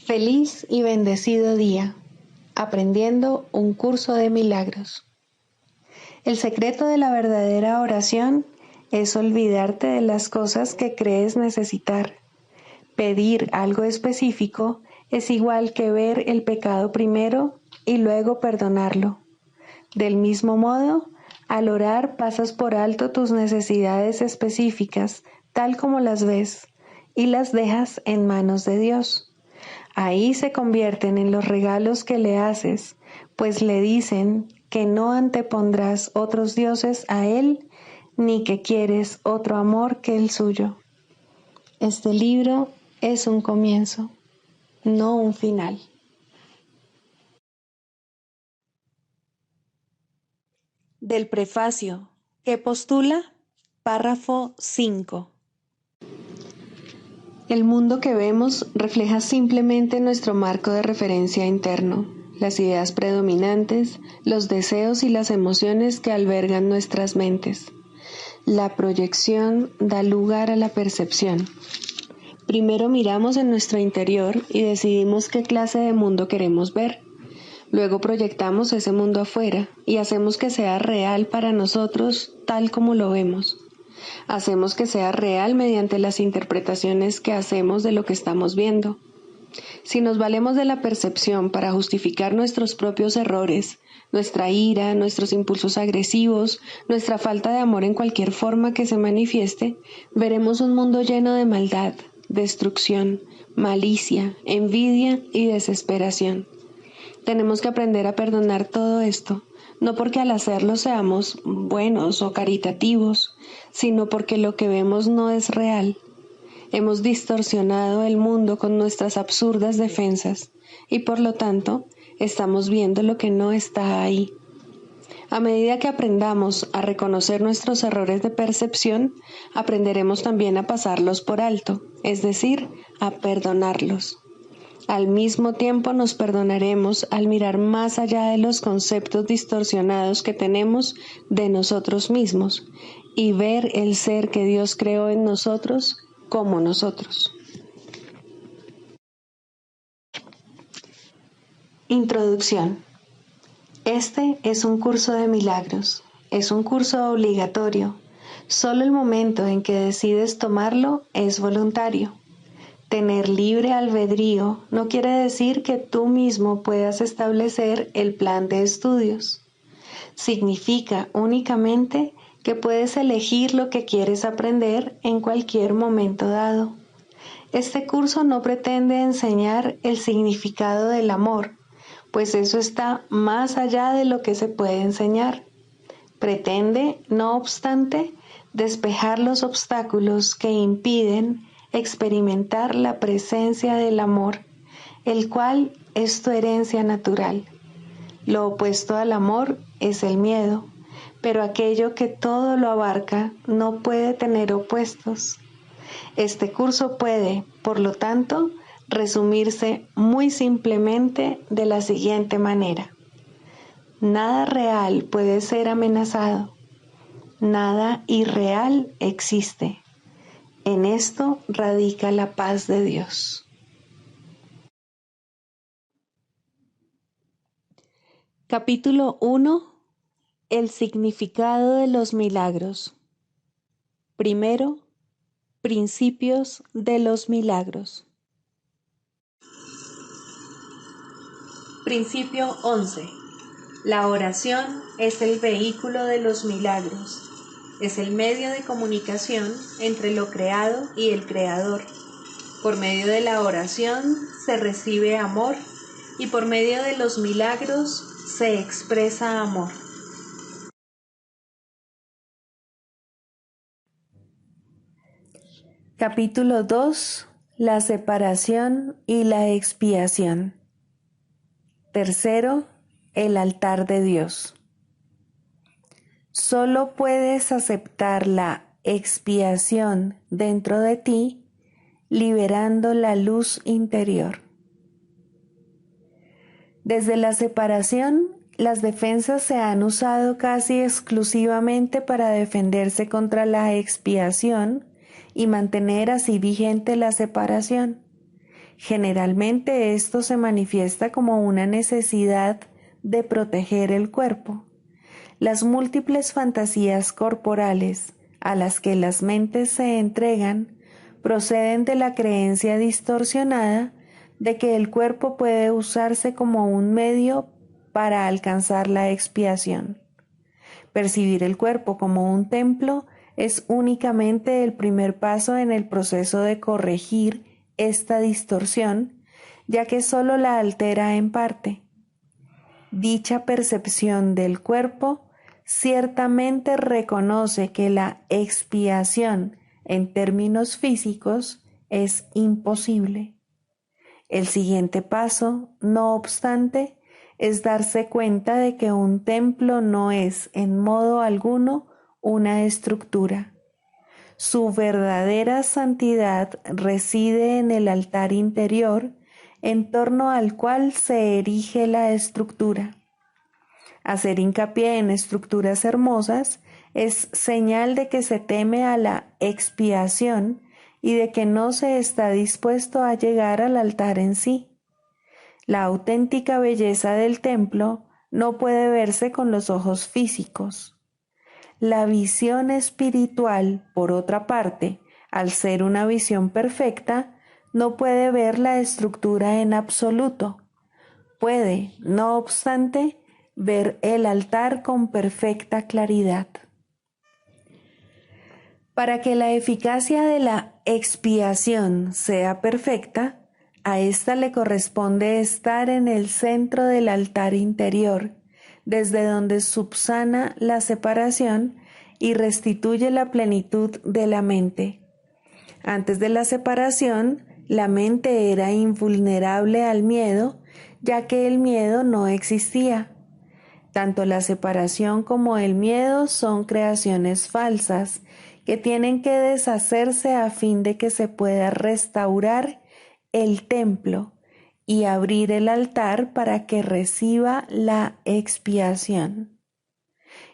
Feliz y bendecido día, aprendiendo un curso de milagros. El secreto de la verdadera oración es olvidarte de las cosas que crees necesitar. Pedir algo específico es igual que ver el pecado primero y luego perdonarlo. Del mismo modo, al orar pasas por alto tus necesidades específicas, tal como las ves, y las dejas en manos de Dios. Ahí se convierten en los regalos que le haces, pues le dicen que no antepondrás otros dioses a Él, ni que quieres otro amor que el suyo. Este libro es un comienzo, no un final. Del prefacio, que postula, párrafo 5. El mundo que vemos refleja simplemente nuestro marco de referencia interno, las ideas predominantes, los deseos y las emociones que albergan nuestras mentes. La proyección da lugar a la percepción. Primero miramos en nuestro interior y decidimos qué clase de mundo queremos ver. Luego proyectamos ese mundo afuera y hacemos que sea real para nosotros tal como lo vemos. Hacemos que sea real mediante las interpretaciones que hacemos de lo que estamos viendo. Si nos valemos de la percepción para justificar nuestros propios errores, nuestra ira, nuestros impulsos agresivos, nuestra falta de amor en cualquier forma que se manifieste, veremos un mundo lleno de maldad, destrucción, malicia, envidia y desesperación. Tenemos que aprender a perdonar todo esto, no porque al hacerlo seamos buenos o caritativos, sino porque lo que vemos no es real. Hemos distorsionado el mundo con nuestras absurdas defensas y por lo tanto estamos viendo lo que no está ahí. A medida que aprendamos a reconocer nuestros errores de percepción, aprenderemos también a pasarlos por alto, es decir, a perdonarlos. Al mismo tiempo nos perdonaremos al mirar más allá de los conceptos distorsionados que tenemos de nosotros mismos y ver el ser que Dios creó en nosotros como nosotros. Introducción. Este es un curso de milagros. Es un curso obligatorio. Solo el momento en que decides tomarlo es voluntario. Tener libre albedrío no quiere decir que tú mismo puedas establecer el plan de estudios. Significa únicamente que puedes elegir lo que quieres aprender en cualquier momento dado. Este curso no pretende enseñar el significado del amor, pues eso está más allá de lo que se puede enseñar. Pretende, no obstante, despejar los obstáculos que impiden experimentar la presencia del amor, el cual es tu herencia natural. Lo opuesto al amor es el miedo, pero aquello que todo lo abarca no puede tener opuestos. Este curso puede, por lo tanto, resumirse muy simplemente de la siguiente manera. Nada real puede ser amenazado. Nada irreal existe. En esto radica la paz de Dios. Capítulo 1. El significado de los milagros. Primero, principios de los milagros. Principio 11. La oración es el vehículo de los milagros. Es el medio de comunicación entre lo creado y el Creador. Por medio de la oración se recibe amor y por medio de los milagros se expresa amor. Capítulo 2. La separación y la expiación. Tercero, el altar de Dios. Solo puedes aceptar la expiación dentro de ti, liberando la luz interior. Desde la separación, las defensas se han usado casi exclusivamente para defenderse contra la expiación y mantener así vigente la separación. Generalmente esto se manifiesta como una necesidad de proteger el cuerpo. Las múltiples fantasías corporales a las que las mentes se entregan proceden de la creencia distorsionada de que el cuerpo puede usarse como un medio para alcanzar la expiación. Percibir el cuerpo como un templo es únicamente el primer paso en el proceso de corregir esta distorsión, ya que solo la altera en parte. Dicha percepción del cuerpo ciertamente reconoce que la expiación en términos físicos es imposible. El siguiente paso, no obstante, es darse cuenta de que un templo no es en modo alguno una estructura. Su verdadera santidad reside en el altar interior en torno al cual se erige la estructura. Hacer hincapié en estructuras hermosas es señal de que se teme a la expiación y de que no se está dispuesto a llegar al altar en sí. La auténtica belleza del templo no puede verse con los ojos físicos. La visión espiritual, por otra parte, al ser una visión perfecta, no puede ver la estructura en absoluto. Puede, no obstante, ver el altar con perfecta claridad. Para que la eficacia de la expiación sea perfecta, a ésta le corresponde estar en el centro del altar interior, desde donde subsana la separación y restituye la plenitud de la mente. Antes de la separación, la mente era invulnerable al miedo, ya que el miedo no existía. Tanto la separación como el miedo son creaciones falsas que tienen que deshacerse a fin de que se pueda restaurar el templo y abrir el altar para que reciba la expiación.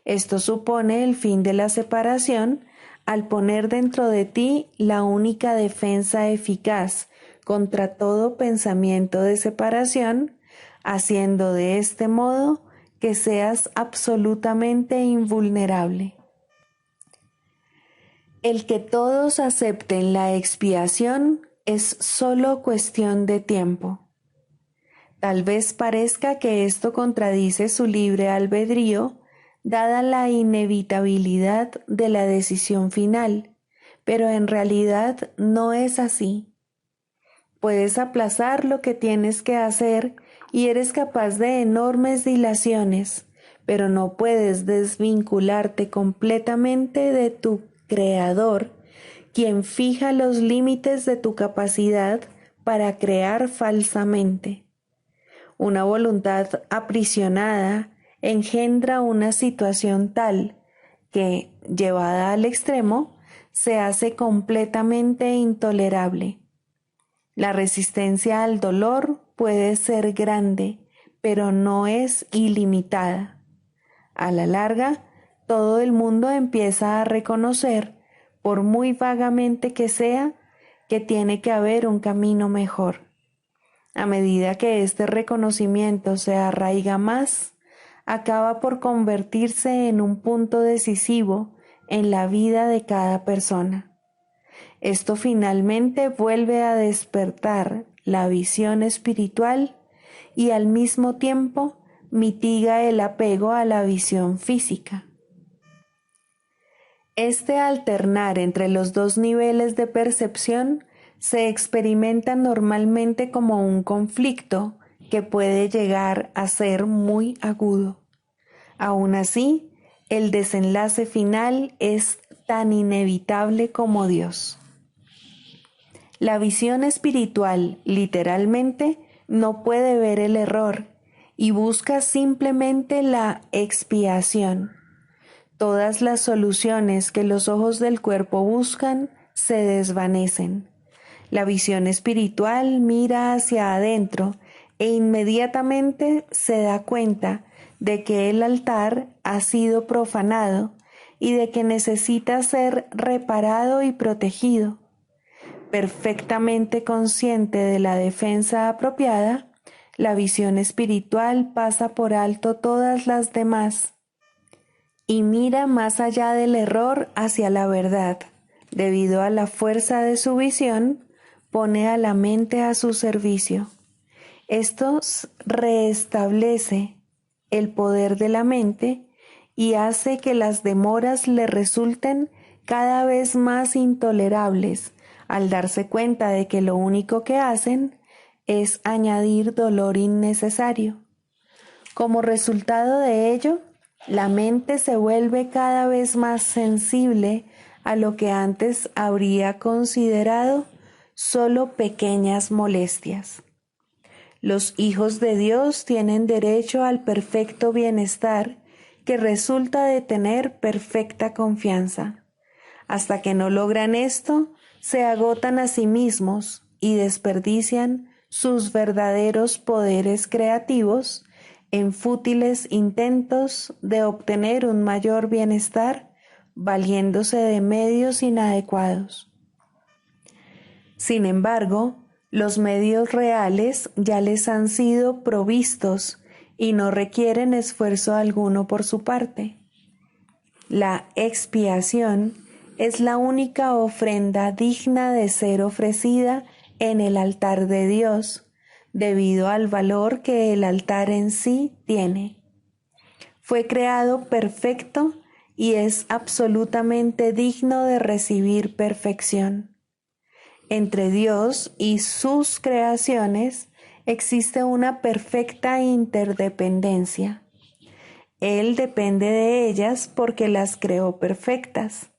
Esto supone el fin de la separación al poner dentro de ti la única defensa eficaz contra todo pensamiento de separación, haciendo de este modo que seas absolutamente invulnerable. El que todos acepten la expiación es solo cuestión de tiempo. Tal vez parezca que esto contradice su libre albedrío, dada la inevitabilidad de la decisión final, pero en realidad no es así. Puedes aplazar lo que tienes que hacer y eres capaz de enormes dilaciones, pero no puedes desvincularte completamente de tu Creador, quien fija los límites de tu capacidad para crear falsamente. Una voluntad aprisionada engendra una situación tal que, llevada al extremo, se hace completamente intolerable. La resistencia al dolor puede ser grande, pero no es ilimitada. A la larga, todo el mundo empieza a reconocer, por muy vagamente que sea, que tiene que haber un camino mejor. A medida que este reconocimiento se arraiga más, acaba por convertirse en un punto decisivo en la vida de cada persona. Esto finalmente vuelve a despertar la visión espiritual y al mismo tiempo mitiga el apego a la visión física. Este alternar entre los dos niveles de percepción se experimenta normalmente como un conflicto que puede llegar a ser muy agudo. Aún así, el desenlace final es tan inevitable como Dios. La visión espiritual, literalmente, no puede ver el error y busca simplemente la expiación. Todas las soluciones que los ojos del cuerpo buscan se desvanecen. La visión espiritual mira hacia adentro e inmediatamente se da cuenta de que el altar ha sido profanado y de que necesita ser reparado y protegido. Perfectamente consciente de la defensa apropiada, la visión espiritual pasa por alto todas las demás y mira más allá del error hacia la verdad. Debido a la fuerza de su visión, pone a la mente a su servicio. Esto restablece el poder de la mente y hace que las demoras le resulten cada vez más intolerables al darse cuenta de que lo único que hacen es añadir dolor innecesario. Como resultado de ello, la mente se vuelve cada vez más sensible a lo que antes habría considerado solo pequeñas molestias. Los hijos de Dios tienen derecho al perfecto bienestar que resulta de tener perfecta confianza. Hasta que no logran esto, se agotan a sí mismos y desperdician sus verdaderos poderes creativos en fútiles intentos de obtener un mayor bienestar valiéndose de medios inadecuados. Sin embargo, los medios reales ya les han sido provistos y no requieren esfuerzo alguno por su parte. La expiación es la única ofrenda digna de ser ofrecida en el altar de Dios, debido al valor que el altar en sí tiene. Fue creado perfecto y es absolutamente digno de recibir perfección. Entre Dios y sus creaciones existe una perfecta interdependencia. Él depende de ellas porque las creó perfectas.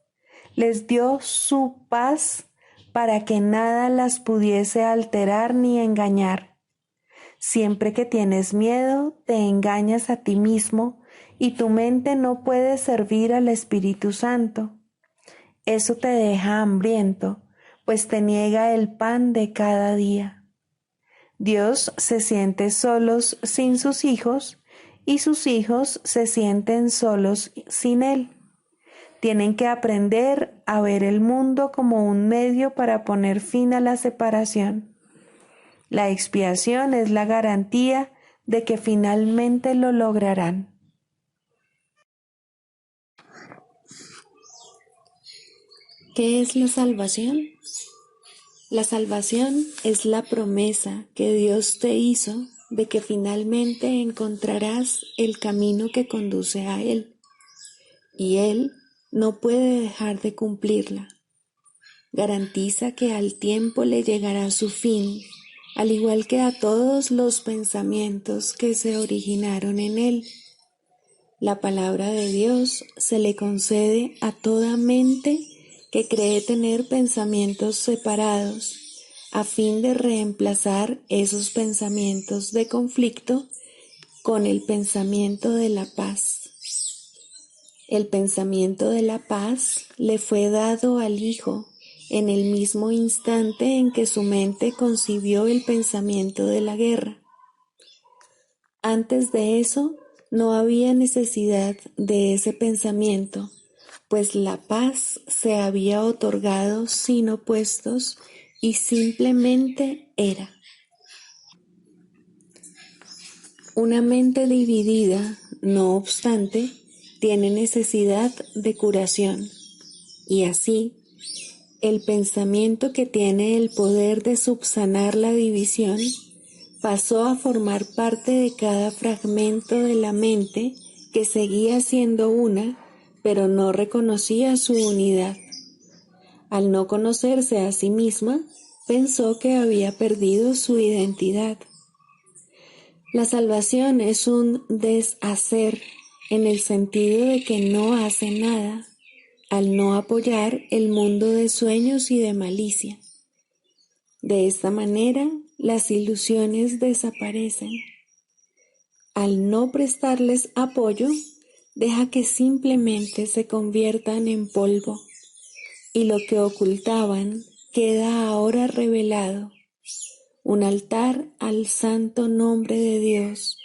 Les dio su paz para que nada las pudiese alterar ni engañar. Siempre que tienes miedo, te engañas a ti mismo y tu mente no puede servir al Espíritu Santo. Eso te deja hambriento, pues te niega el pan de cada día. Dios se siente solos sin sus hijos y sus hijos se sienten solos sin Él. Tienen que aprender a ver el mundo como un medio para poner fin a la separación. La expiación es la garantía de que finalmente lo lograrán. ¿Qué es la salvación? La salvación es la promesa que Dios te hizo de que finalmente encontrarás el camino que conduce a Él, y Él no puede dejar de cumplirla. Garantiza que al tiempo le llegará su fin, al igual que a todos los pensamientos que se originaron en Él. La palabra de Dios se le concede a toda mente que cree tener pensamientos separados, a fin de reemplazar esos pensamientos de conflicto con el pensamiento de la paz. El pensamiento de la paz le fue dado al Hijo en el mismo instante en que su mente concibió el pensamiento de la guerra. Antes de eso, no había necesidad de ese pensamiento, pues la paz se había otorgado sin opuestos y simplemente era. Una mente dividida, no obstante, tiene necesidad de curación, y así, el pensamiento que tiene el poder de subsanar la división pasó a formar parte de cada fragmento de la mente que seguía siendo una, pero no reconocía su unidad. Al no conocerse a sí misma, pensó que había perdido su identidad. La salvación es un deshacer en el sentido de que no hace nada, al no apoyar el mundo de sueños y de malicia. De esta manera, las ilusiones desaparecen. Al no prestarles apoyo, deja que simplemente se conviertan en polvo, y lo que ocultaban queda ahora revelado, un altar al santo nombre de Dios,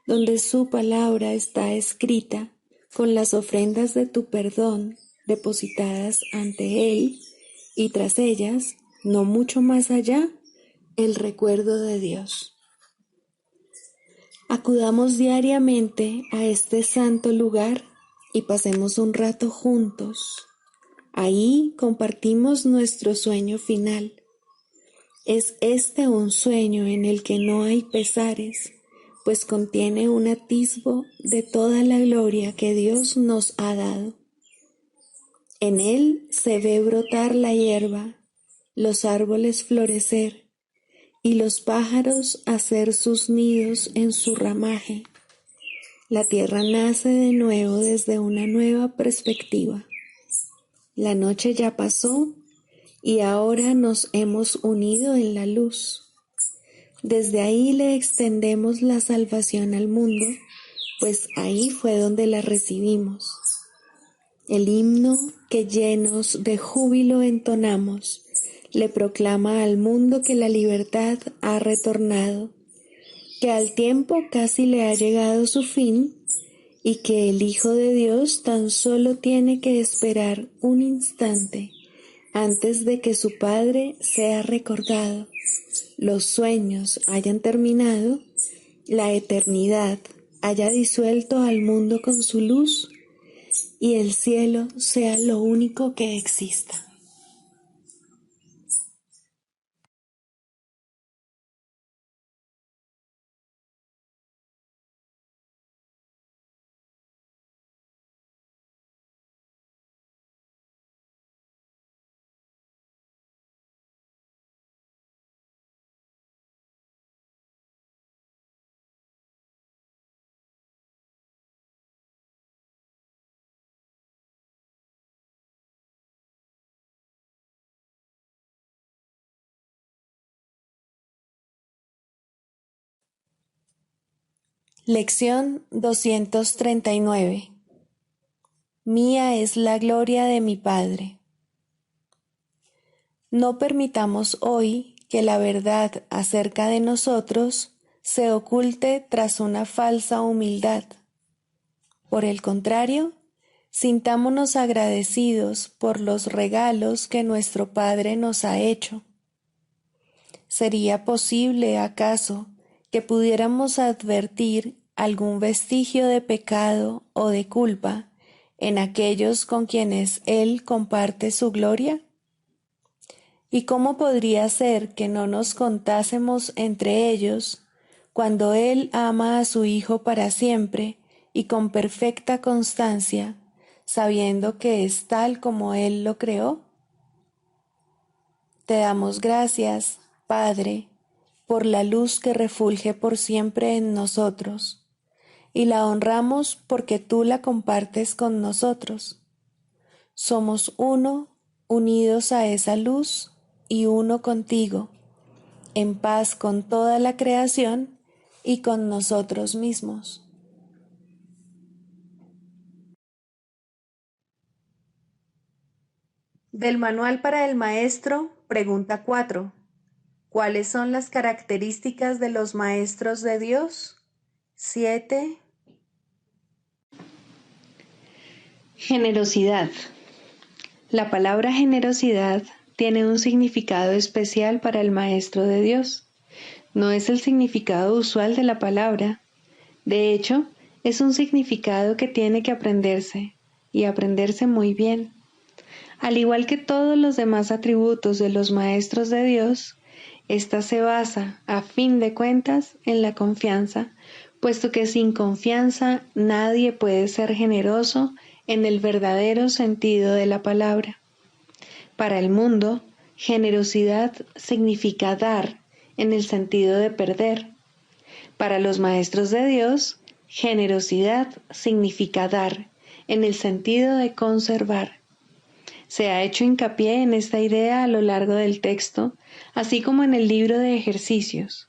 donde su palabra está escrita con las ofrendas de tu perdón depositadas ante Él, y tras ellas no mucho más allá, el recuerdo de Dios. Acudamos diariamente a este santo lugar y pasemos un rato juntos. Ahí compartimos nuestro sueño final. Es este un sueño en el que no hay pesares, pues contiene un atisbo de toda la gloria que Dios nos ha dado. En él se ve brotar la hierba, los árboles florecer y los pájaros hacer sus nidos en su ramaje. La tierra nace de nuevo desde una nueva perspectiva. La noche ya pasó y ahora nos hemos unido en la luz. Desde ahí le extendemos la salvación al mundo, pues ahí fue donde la recibimos. El himno que llenos de júbilo entonamos, le proclama al mundo que la libertad ha retornado, que al tiempo casi le ha llegado su fin y que el Hijo de Dios tan solo tiene que esperar un instante antes de que su Padre sea recordado, los sueños hayan terminado, la eternidad haya disuelto al mundo con su luz y el cielo sea lo único que exista. Lección 239. Mía es la gloria de mi Padre. No permitamos hoy que la verdad acerca de nosotros se oculte tras una falsa humildad. Por el contrario, sintámonos agradecidos por los regalos que nuestro Padre nos ha hecho. ¿Sería posible, acaso, que pudiéramos advertir algún vestigio de pecado o de culpa en aquellos con quienes Él comparte su gloria? ¿Y cómo podría ser que no nos contásemos entre ellos cuando Él ama a su Hijo para siempre y con perfecta constancia, sabiendo que es tal como Él lo creó? Te damos gracias, Padre, por la luz que refulge por siempre en nosotros, y la honramos porque tú la compartes con nosotros. Somos uno, unidos a esa luz y uno contigo, en paz con toda la creación y con nosotros mismos. Del Manual para el Maestro, pregunta 4. ¿Cuáles son las características de los maestros de Dios? 7. Generosidad. La palabra generosidad tiene un significado especial para el Maestro de Dios. No es el significado usual de la palabra. De hecho, es un significado que tiene que aprenderse, y aprenderse muy bien. Al igual que todos los demás atributos de los maestros de Dios, esta se basa, a fin de cuentas, en la confianza, puesto que sin confianza nadie puede ser generoso en el verdadero sentido de la palabra. Para el mundo, generosidad significa dar en el sentido de perder. Para los maestros de Dios, generosidad significa dar en el sentido de conservar. Se ha hecho hincapié en esta idea a lo largo del texto, así como en el libro de ejercicios,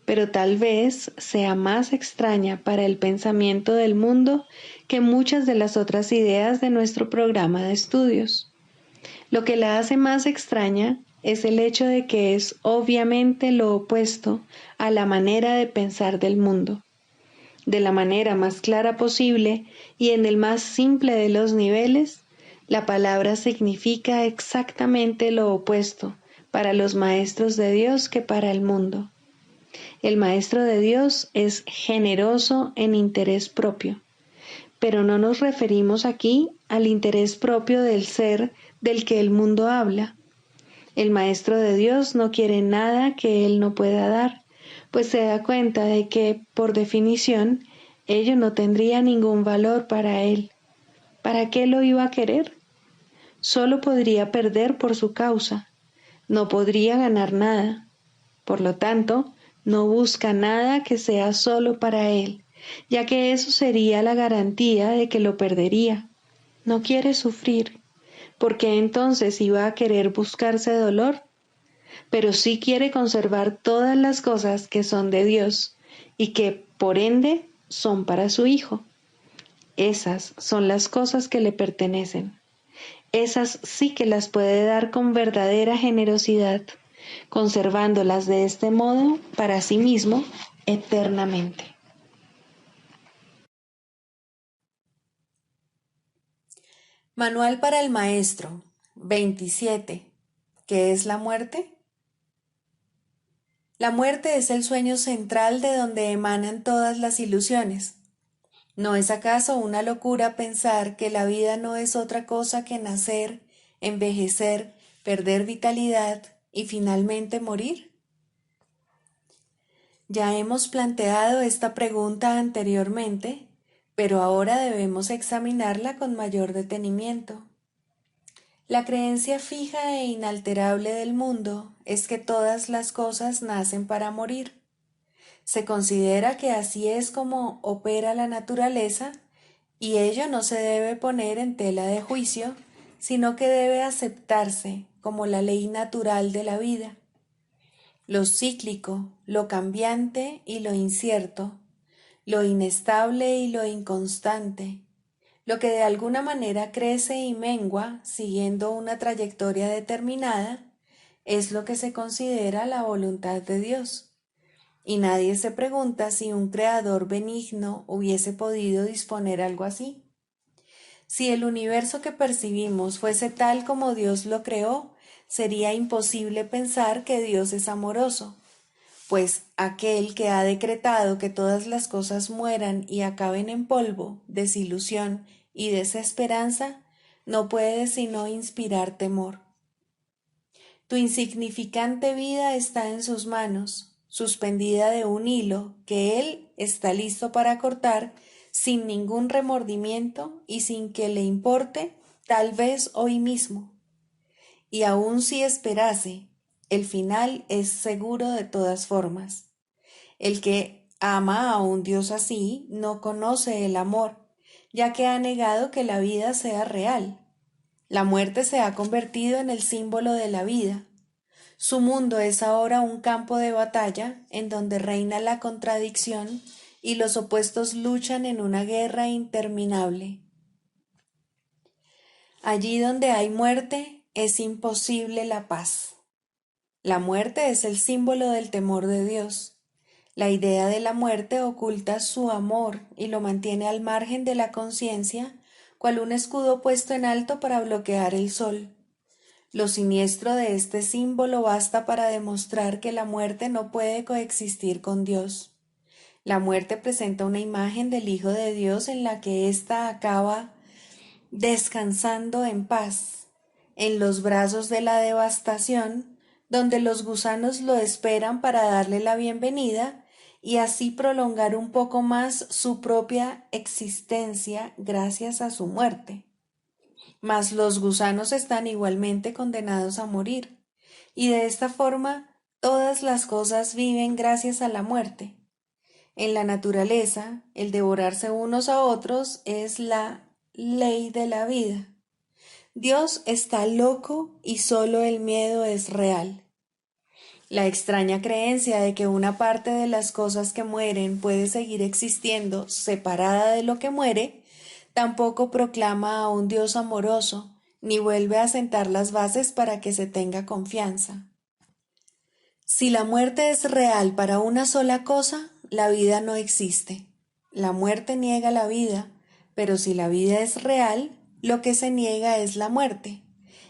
pero tal vez sea más extraña para el pensamiento del mundo que muchas de las otras ideas de nuestro programa de estudios. Lo que la hace más extraña es el hecho de que es obviamente lo opuesto a la manera de pensar del mundo. De la manera más clara posible y en el más simple de los niveles, la palabra significa exactamente lo opuesto, para los maestros de Dios que para el mundo. El Maestro de Dios es generoso en interés propio, pero no nos referimos aquí al interés propio del ser del que el mundo habla. El Maestro de Dios no quiere nada que Él no pueda dar, pues se da cuenta de que, por definición, ello no tendría ningún valor para Él. ¿Para qué lo iba a querer? Solo podría perder por su causa, no podría ganar nada. Por lo tanto, no busca nada que sea solo para Él, ya que eso sería la garantía de que lo perdería. No quiere sufrir, porque entonces iba a querer buscarse dolor, pero sí quiere conservar todas las cosas que son de Dios y que, por ende, son para su Hijo. Esas son las cosas que le pertenecen. Esas sí que las puede dar con verdadera generosidad, conservándolas de este modo para sí mismo eternamente. Manual para el Maestro 27. ¿Qué es la muerte? La muerte es el sueño central de donde emanan todas las ilusiones. ¿No es acaso una locura pensar que la vida no es otra cosa que nacer, envejecer, perder vitalidad y finalmente morir? Ya hemos planteado esta pregunta anteriormente, pero ahora debemos examinarla con mayor detenimiento. La creencia fija e inalterable del mundo es que todas las cosas nacen para morir. Se considera que así es como opera la naturaleza y ello no se debe poner en tela de juicio, sino que debe aceptarse como la ley natural de la vida. Lo cíclico, lo cambiante y lo incierto, lo inestable y lo inconstante, lo que de alguna manera crece y mengua siguiendo una trayectoria determinada, es lo que se considera la voluntad de Dios. Y nadie se pregunta si un creador benigno hubiese podido disponer algo así. Si el universo que percibimos fuese tal como Dios lo creó, sería imposible pensar que Dios es amoroso, pues aquel que ha decretado que todas las cosas mueran y acaben en polvo, desilusión y desesperanza, no puede sino inspirar temor. Tu insignificante vida está en sus manos, suspendida de un hilo que Él está listo para cortar sin ningún remordimiento y sin que le importe, tal vez hoy mismo. Y aun si esperase, el final es seguro de todas formas. El que ama a un Dios así no conoce el amor, ya que ha negado que la vida sea real. La muerte se ha convertido en el símbolo de la vida. Su mundo es ahora un campo de batalla en donde reina la contradicción y los opuestos luchan en una guerra interminable. Allí donde hay muerte es imposible la paz. La muerte es el símbolo del temor de Dios. La idea de la muerte oculta su amor y lo mantiene al margen de la conciencia, cual un escudo puesto en alto para bloquear el sol. Lo siniestro de este símbolo basta para demostrar que la muerte no puede coexistir con Dios. La muerte presenta una imagen del Hijo de Dios en la que ésta acaba descansando en paz, en los brazos de la devastación, donde los gusanos lo esperan para darle la bienvenida y así prolongar un poco más su propia existencia gracias a su muerte. Mas los gusanos están igualmente condenados a morir, y de esta forma todas las cosas viven gracias a la muerte. En la naturaleza, el devorarse unos a otros es la ley de la vida. Dios está loco y solo el miedo es real. La extraña creencia de que una parte de las cosas que mueren puede seguir existiendo separada de lo que muere, tampoco proclama a un Dios amoroso, ni vuelve a sentar las bases para que se tenga confianza. Si la muerte es real para una sola cosa, la vida no existe. La muerte niega la vida, pero si la vida es real, lo que se niega es la muerte.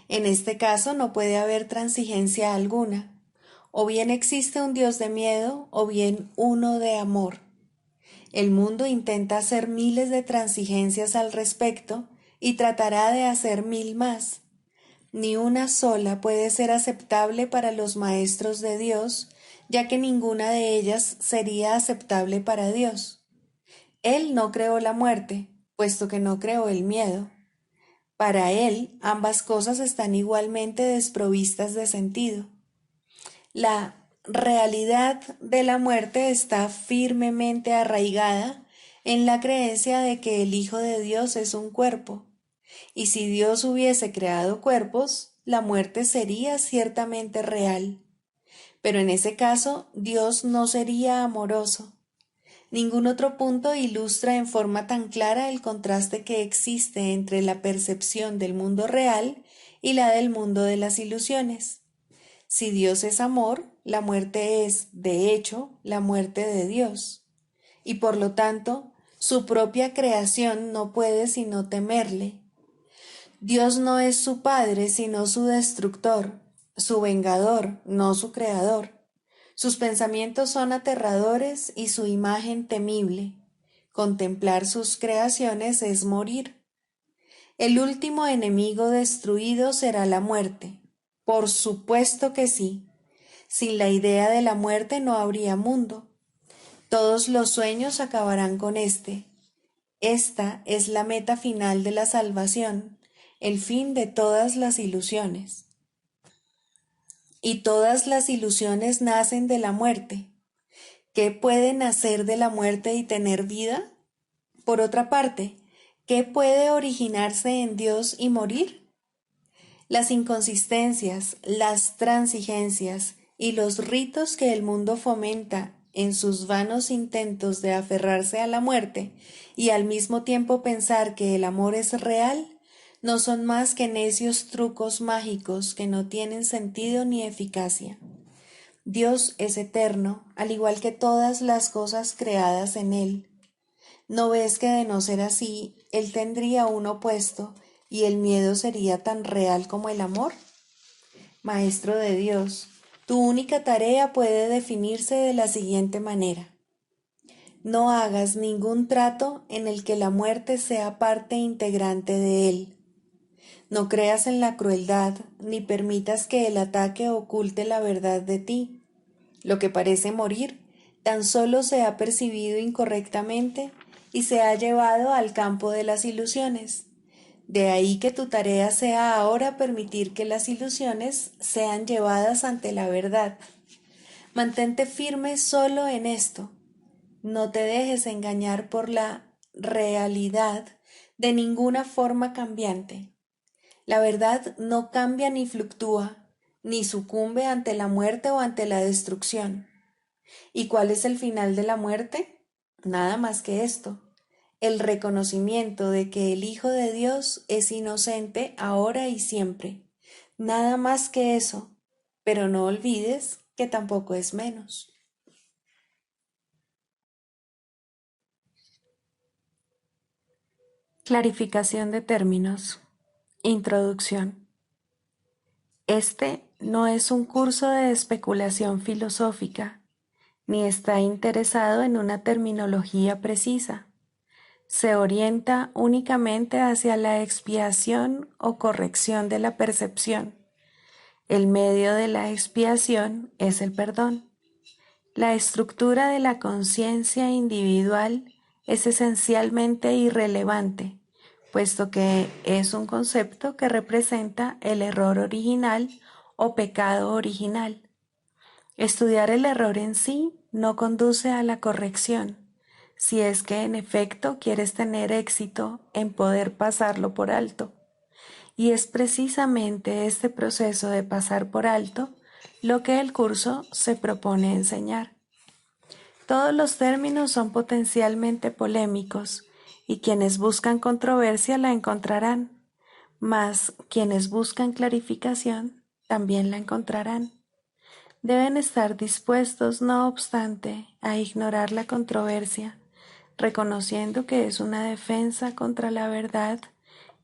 En este caso no puede haber transigencia alguna. O bien existe un Dios de miedo o bien uno de amor. El mundo intenta hacer miles de transigencias al respecto y tratará de hacer 1000 más. Ni una sola puede ser aceptable para los maestros de Dios, ya que ninguna de ellas sería aceptable para Dios. Él no creó la muerte, puesto que no creó el miedo. Para él, ambas cosas están igualmente desprovistas de sentido. La realidad de la muerte está firmemente arraigada en la creencia de que el Hijo de Dios es un cuerpo, y si Dios hubiese creado cuerpos, la muerte sería ciertamente real. Pero en ese caso, Dios no sería amoroso. Ningún otro punto ilustra en forma tan clara el contraste que existe entre la percepción del mundo real y la del mundo de las ilusiones. Si Dios es amor, la muerte es, de hecho, la muerte de Dios. Y por lo tanto, su propia creación no puede sino temerle. Dios no es su padre, sino su destructor, su vengador, no su creador. Sus pensamientos son aterradores y su imagen temible. Contemplar sus creaciones es morir. El último enemigo destruido será la muerte. Por supuesto que sí. Sin la idea de la muerte no habría mundo. Todos los sueños acabarán con éste. Esta es la meta final de la salvación, el fin de todas las ilusiones. Y todas las ilusiones nacen de la muerte. ¿Qué puede nacer de la muerte y tener vida? Por otra parte, ¿qué puede originarse en Dios y morir? Las inconsistencias, las transigencias y los ritos que el mundo fomenta en sus vanos intentos de aferrarse a la muerte y al mismo tiempo pensar que el amor es real, no son más que necios trucos mágicos que no tienen sentido ni eficacia. Dios es eterno, al igual que todas las cosas creadas en él. ¿No ves que de no ser así, él tendría un opuesto y el miedo sería tan real como el amor? Maestro de Dios, tu única tarea puede definirse de la siguiente manera. No hagas ningún trato en el que la muerte sea parte integrante de él. No creas en la crueldad, ni permitas que el ataque oculte la verdad de ti. Lo que parece morir tan solo se ha percibido incorrectamente y se ha llevado al campo de las ilusiones. De ahí que tu tarea sea ahora permitir que las ilusiones sean llevadas ante la verdad. Mantente firme solo en esto. No te dejes engañar por la realidad de ninguna forma cambiante. La verdad no cambia ni fluctúa, ni sucumbe ante la muerte o ante la destrucción. ¿Y cuál es el final de la muerte? Nada más que esto, el reconocimiento de que el Hijo de Dios es inocente ahora y siempre. Nada más que eso, pero no olvides que tampoco es menos. Clarificación de términos. Introducción. Este no es un curso de especulación filosófica, ni está interesado en una terminología precisa. Se orienta únicamente hacia la expiación o corrección de la percepción. El medio de la expiación es el perdón. La estructura de la conciencia individual es esencialmente irrelevante, puesto que es un concepto que representa el error original o pecado original. Estudiar el error en sí no conduce a la corrección, si es que en efecto quieres tener éxito en poder pasarlo por alto. Y es precisamente este proceso de pasar por alto lo que el curso se propone enseñar. Todos los términos son potencialmente polémicos y quienes buscan controversia la encontrarán, mas quienes buscan clarificación también la encontrarán. Deben estar dispuestos, no obstante, a ignorar la controversia, reconociendo que es una defensa contra la verdad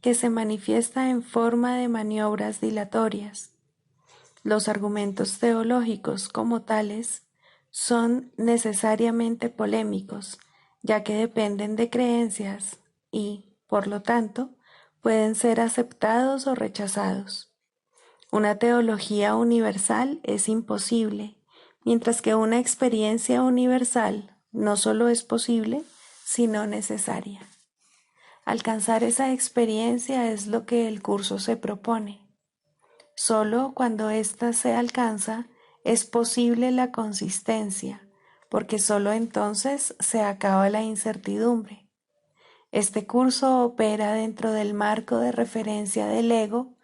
que se manifiesta en forma de maniobras dilatorias. Los argumentos teológicos como tales son necesariamente polémicos, ya que dependen de creencias y, por lo tanto, pueden ser aceptados o rechazados. Una teología universal es imposible, mientras que una experiencia universal no solo es posible, sino necesaria. Alcanzar esa experiencia es lo que el curso se propone. Solo cuando ésta se alcanza es posible la consistencia, porque solo entonces se acaba la incertidumbre. Este curso opera dentro del marco de referencia del ego,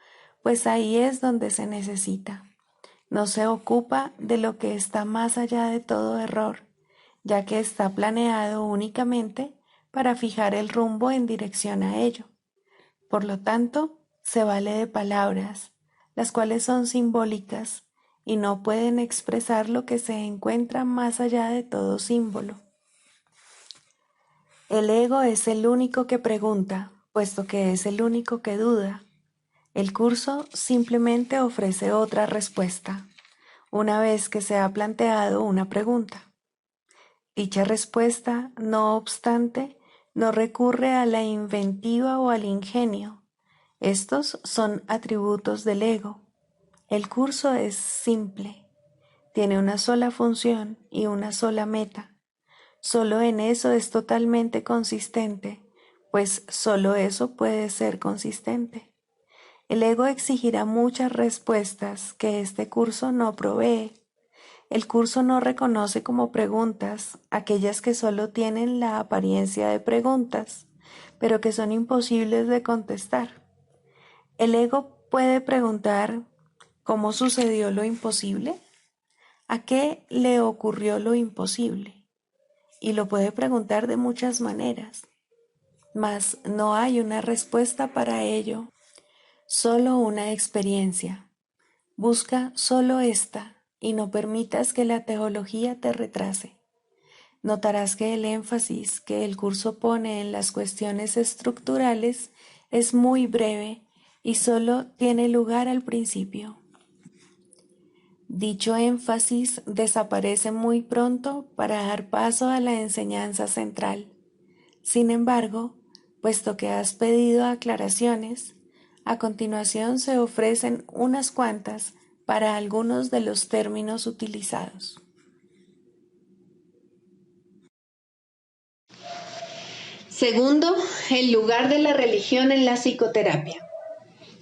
pues ahí es donde se necesita. No se ocupa de lo que está más allá de todo error, ya que está planeado únicamente para fijar el rumbo en dirección a ello. Por lo tanto, se vale de palabras, las cuales son simbólicas y no pueden expresar lo que se encuentra más allá de todo símbolo. El ego es el único que pregunta, puesto que es el único que duda. El curso simplemente ofrece otra respuesta, una vez que se ha planteado una pregunta. Dicha respuesta, no obstante, no recurre a la inventiva o al ingenio. Estos son atributos del ego. El curso es simple, tiene una sola función y una sola meta. Solo en eso es totalmente consistente, pues solo eso puede ser consistente. El ego exigirá muchas respuestas que este curso no provee. El curso no reconoce como preguntas aquellas que solo tienen la apariencia de preguntas, pero que son imposibles de contestar. El ego puede preguntar ¿cómo sucedió lo imposible? ¿A qué le ocurrió lo imposible? Y lo puede preguntar de muchas maneras, mas no hay una respuesta para ello, solo una experiencia. Busca solo esta y no permitas que la teología te retrase. Notarás que el énfasis que el curso pone en las cuestiones estructurales es muy breve y solo tiene lugar al principio. Dicho énfasis desaparece muy pronto para dar paso a la enseñanza central. Sin embargo, puesto que has pedido aclaraciones, a continuación se ofrecen unas cuantas para algunos de los términos utilizados. Segundo, el lugar de la religión en la psicoterapia.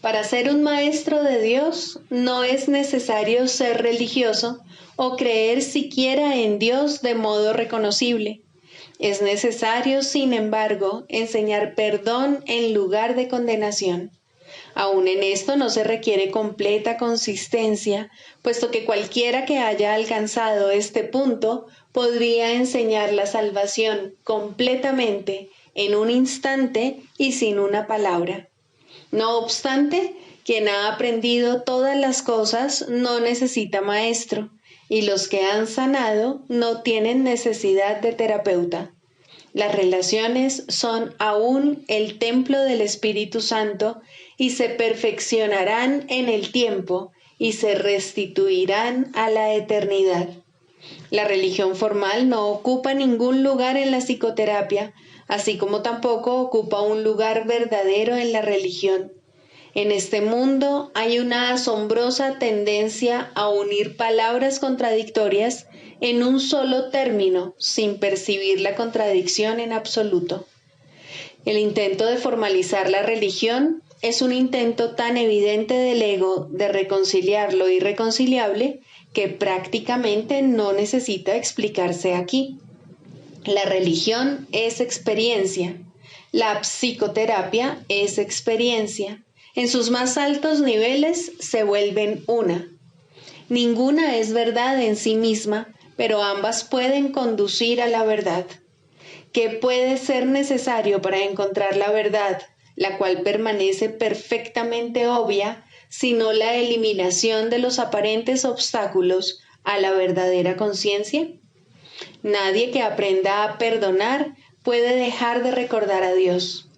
Para ser un maestro de Dios no es necesario ser religioso o creer siquiera en Dios de modo reconocible. Es necesario, sin embargo, enseñar perdón en lugar de condenación. Aún en esto no se requiere completa consistencia, puesto que cualquiera que haya alcanzado este punto podría enseñar la salvación completamente en un instante y sin una palabra. No obstante, quien ha aprendido todas las cosas no necesita maestro, y los que han sanado no tienen necesidad de terapeuta. Las relaciones son aún el templo del Espíritu Santo y se perfeccionarán en el tiempo y se restituirán a la eternidad. La religión formal no ocupa ningún lugar en la psicoterapia, así como tampoco ocupa un lugar verdadero en la religión. En este mundo hay una asombrosa tendencia a unir palabras contradictorias en un solo término sin percibir la contradicción en absoluto. El intento de formalizar la religión es un intento tan evidente del ego de reconciliar lo irreconciliable que prácticamente no necesita explicarse aquí. La religión es experiencia. La psicoterapia es experiencia. En sus más altos niveles se vuelven una. Ninguna es verdad en sí misma, pero ambas pueden conducir a la verdad. ¿Qué puede ser necesario para encontrar la verdad, la cual permanece perfectamente obvia, sino la eliminación de los aparentes obstáculos a la verdadera conciencia? Nadie que aprenda a perdonar puede dejar de recordar a Dios.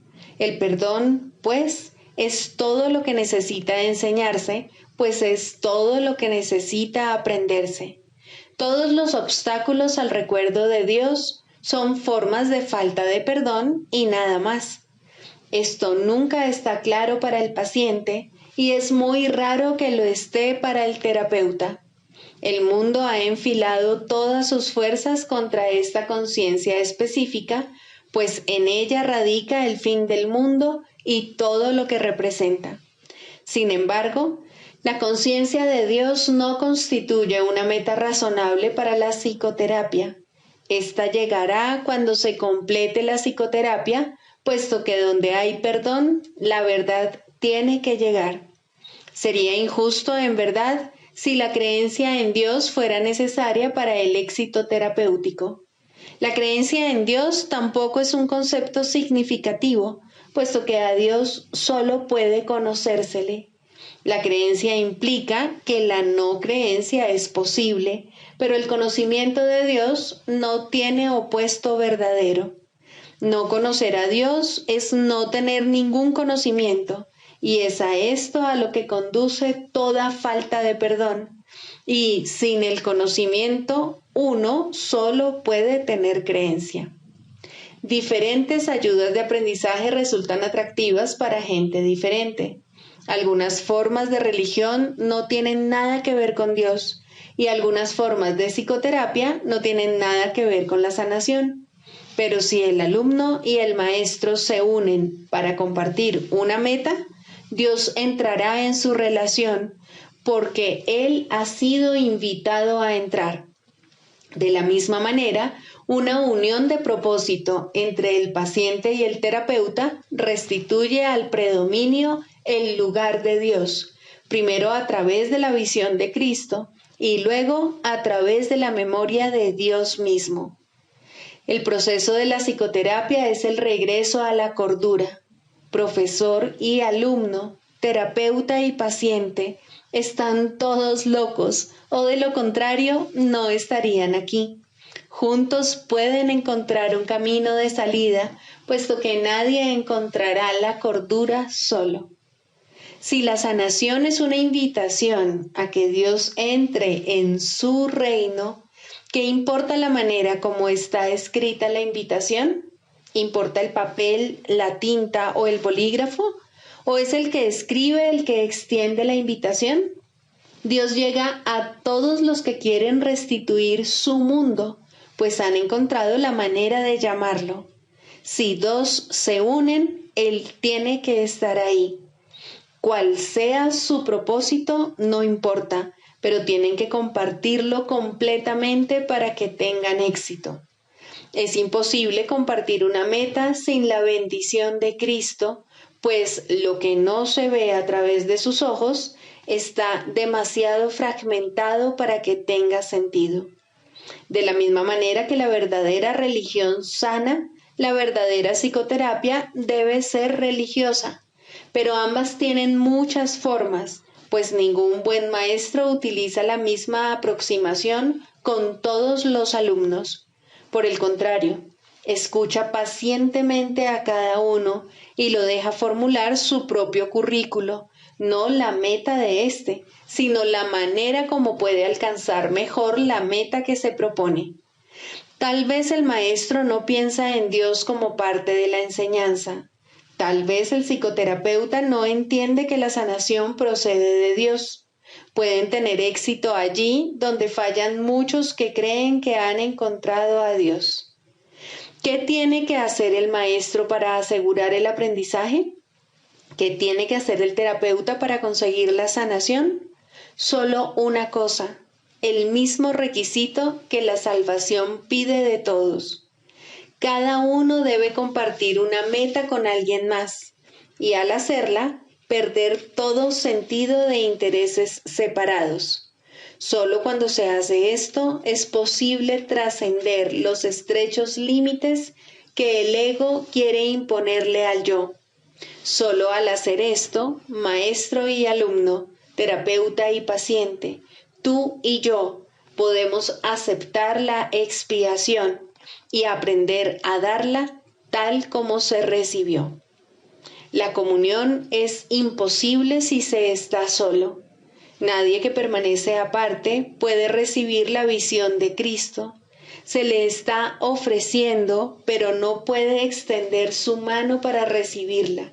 El perdón, pues, es todo lo que necesita enseñarse, pues es todo lo que necesita aprenderse. Todos los obstáculos al recuerdo de Dios son formas de falta de perdón y nada más. Esto nunca está claro para el paciente y es muy raro que lo esté para el terapeuta. El mundo ha enfilado todas sus fuerzas contra esta conciencia específica, pues en ella radica el fin del mundo y todo lo que representa. Sin embargo, la conciencia de Dios no constituye una meta razonable para la psicoterapia. Esta llegará cuando se complete la psicoterapia, puesto que donde hay perdón, la verdad tiene que llegar. Sería injusto, en verdad, si la creencia en Dios fuera necesaria para el éxito terapéutico. La creencia en Dios tampoco es un concepto significativo, puesto que a Dios solo puede conocérsele. La creencia implica que la no creencia es posible, pero el conocimiento de Dios no tiene opuesto verdadero. No conocer a Dios es no tener ningún conocimiento, y es a esto a lo que conduce toda falta de perdón. Y sin el conocimiento, uno solo puede tener creencia. Diferentes ayudas de aprendizaje resultan atractivas para gente diferente. Algunas formas de religión no tienen nada que ver con Dios y algunas formas de psicoterapia no tienen nada que ver con la sanación. Pero si el alumno y el maestro se unen para compartir una meta, Dios entrará en su relación porque Él ha sido invitado a entrar. De la misma manera, una unión de propósito entre el paciente y el terapeuta restituye al predominio el lugar de Dios, primero a través de la visión de Cristo y luego a través de la memoria de Dios mismo. El proceso de la psicoterapia es el regreso a la cordura. Profesor y alumno, terapeuta y paciente, están todos locos o de lo contrario no estarían aquí. Juntos pueden encontrar un camino de salida, puesto que nadie encontrará la cordura solo. Si la sanación es una invitación a que Dios entre en su reino, ¿qué importa la manera como está escrita la invitación? ¿Importa el papel, la tinta o el bolígrafo? ¿O es el que escribe el que extiende la invitación? Dios llega a todos los que quieren restituir su mundo, pues han encontrado la manera de llamarlo. Si dos se unen, Él tiene que estar ahí. Cual sea su propósito, no importa, pero tienen que compartirlo completamente para que tengan éxito. Es imposible compartir una meta sin la bendición de Cristo, pues lo que no se ve a través de sus ojos está demasiado fragmentado para que tenga sentido. De la misma manera que la verdadera religión sana, la verdadera psicoterapia debe ser religiosa, pero ambas tienen muchas formas, pues ningún buen maestro utiliza la misma aproximación con todos los alumnos. Por el contrario, escucha pacientemente a cada uno y lo deja formular su propio currículo, no la meta de éste, sino la manera como puede alcanzar mejor la meta que se propone. Tal vez el maestro no piensa en Dios como parte de la enseñanza. Tal vez el psicoterapeuta no entiende que la sanación procede de Dios. Pueden tener éxito allí donde fallan muchos que creen que han encontrado a Dios. ¿Qué tiene que hacer el maestro para asegurar el aprendizaje? ¿Qué tiene que hacer el terapeuta para conseguir la sanación? Solo una cosa, el mismo requisito que la salvación pide de todos. Cada uno debe compartir una meta con alguien más y al hacerla, perder todo sentido de intereses separados. Solo cuando se hace esto es posible trascender los estrechos límites que el ego quiere imponerle al yo. Solo al hacer esto, maestro y alumno, terapeuta y paciente, tú y yo podemos aceptar la expiación y aprender a darla tal como se recibió. La comunión es imposible si se está solo. Nadie que permanece aparte puede recibir la visión de Cristo. Se le está ofreciendo, pero no puede extender su mano para recibirla.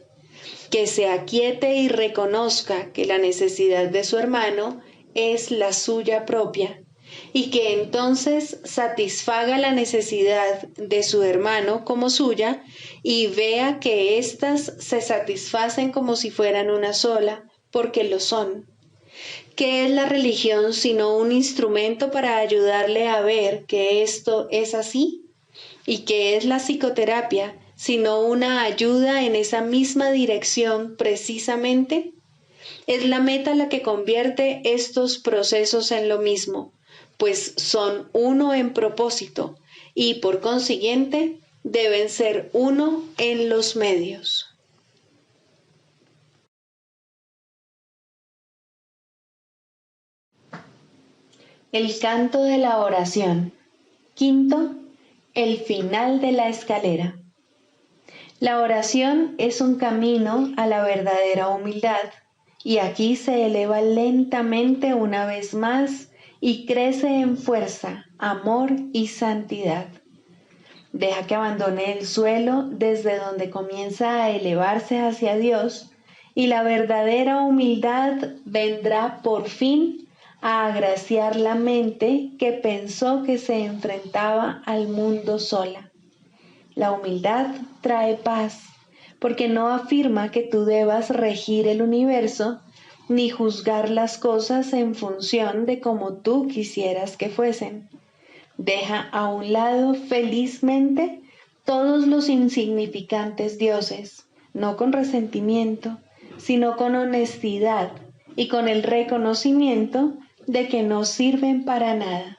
Que se aquiete y reconozca que la necesidad de su hermano es la suya propia, y que entonces satisfaga la necesidad de su hermano como suya y vea que éstas se satisfacen como si fueran una sola, porque lo son. ¿Qué es la religión sino un instrumento para ayudarle a ver que esto es así? ¿Y qué es la psicoterapia sino una ayuda en esa misma dirección precisamente? Es la meta la que convierte estos procesos en lo mismo, pues son uno en propósito y por consiguiente deben ser uno en los medios. El canto de la oración. Quinto, el final de la escalera. La oración es un camino a la verdadera humildad, y aquí se eleva lentamente una vez más y crece en fuerza, amor y santidad. Deja que abandone el suelo desde donde comienza a elevarse hacia Dios, y la verdadera humildad vendrá por fin a agraciar la mente que pensó que se enfrentaba al mundo sola. La humildad trae paz, porque no afirma que tú debas regir el universo, ni juzgar las cosas en función de cómo tú quisieras que fuesen. Deja a un lado felizmente todos los insignificantes dioses, no con resentimiento, sino con honestidad y con el reconocimiento de que no sirven para nada.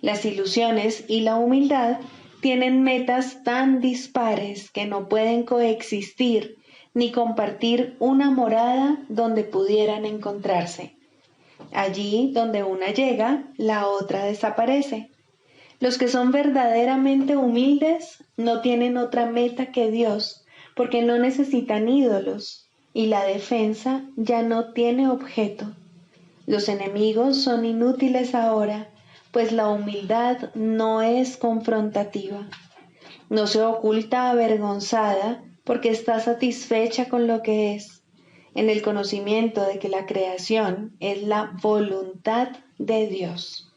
Las ilusiones y la humildad tienen metas tan dispares que no pueden coexistir ni compartir una morada donde pudieran encontrarse. Allí donde una llega, la otra desaparece. Los que son verdaderamente humildes no tienen otra meta que Dios, porque no necesitan ídolos, y la defensa ya no tiene objeto. Los enemigos son inútiles ahora, pues la humildad no es confrontativa. No se oculta avergonzada porque está satisfecha con lo que es, en el conocimiento de que la creación es la voluntad de Dios.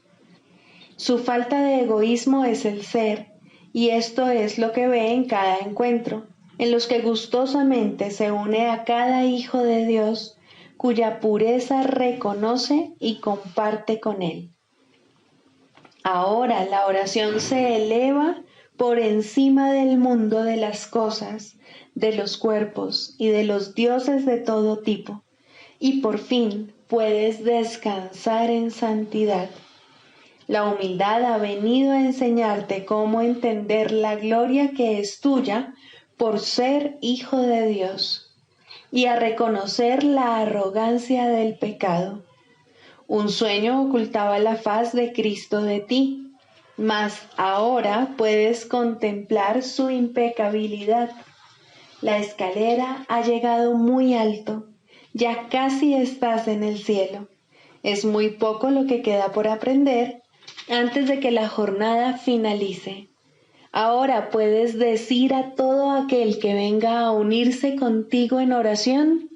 Su falta de egoísmo es el ser, y esto es lo que ve en cada encuentro, en los que gustosamente se une a cada hijo de Dios, cuya pureza reconoce y comparte con él. Ahora la oración se eleva por encima del mundo de las cosas, de los cuerpos y de los dioses de todo tipo, y por fin puedes descansar en santidad. La humildad ha venido a enseñarte cómo entender la gloria que es tuya por ser hijo de Dios, y a reconocer la arrogancia del pecado. Un sueño ocultaba la faz de Cristo de ti, mas ahora puedes contemplar su impecabilidad. La escalera ha llegado muy alto, ya casi estás en el cielo. Es muy poco lo que queda por aprender antes de que la jornada finalice. Ahora puedes decir a todo aquel que venga a unirse contigo en oración: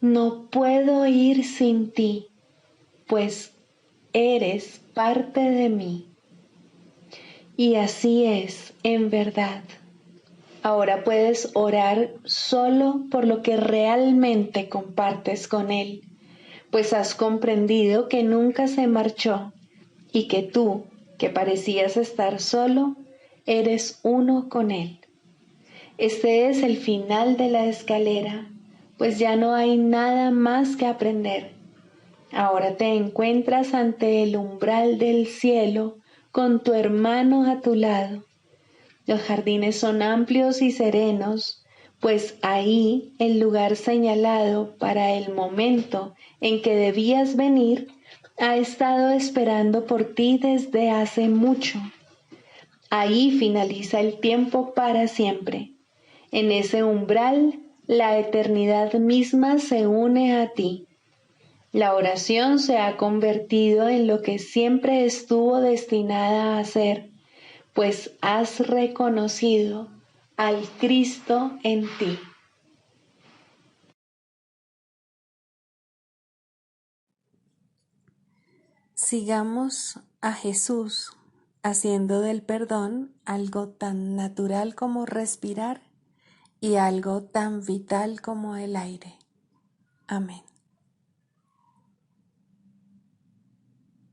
no puedo ir sin ti, pues eres parte de mí. Y así es, en verdad. Ahora puedes orar solo por lo que realmente compartes con Él, pues has comprendido que nunca se marchó y que tú, que parecías estar solo, eres uno con Él. Este es el final de la escalera, pues ya no hay nada más que aprender. Ahora te encuentras ante el umbral del cielo con tu hermano a tu lado. Los jardines son amplios y serenos, pues ahí el lugar señalado para el momento en que debías venir ha estado esperando por ti desde hace mucho. Ahí finaliza el tiempo para siempre. En ese umbral La eternidad misma se une a ti. La oración se ha convertido en lo que siempre estuvo destinada a ser, pues has reconocido al Cristo en ti. Sigamos a Jesús haciendo del perdón algo tan natural como respirar y algo tan vital como el aire. Amén.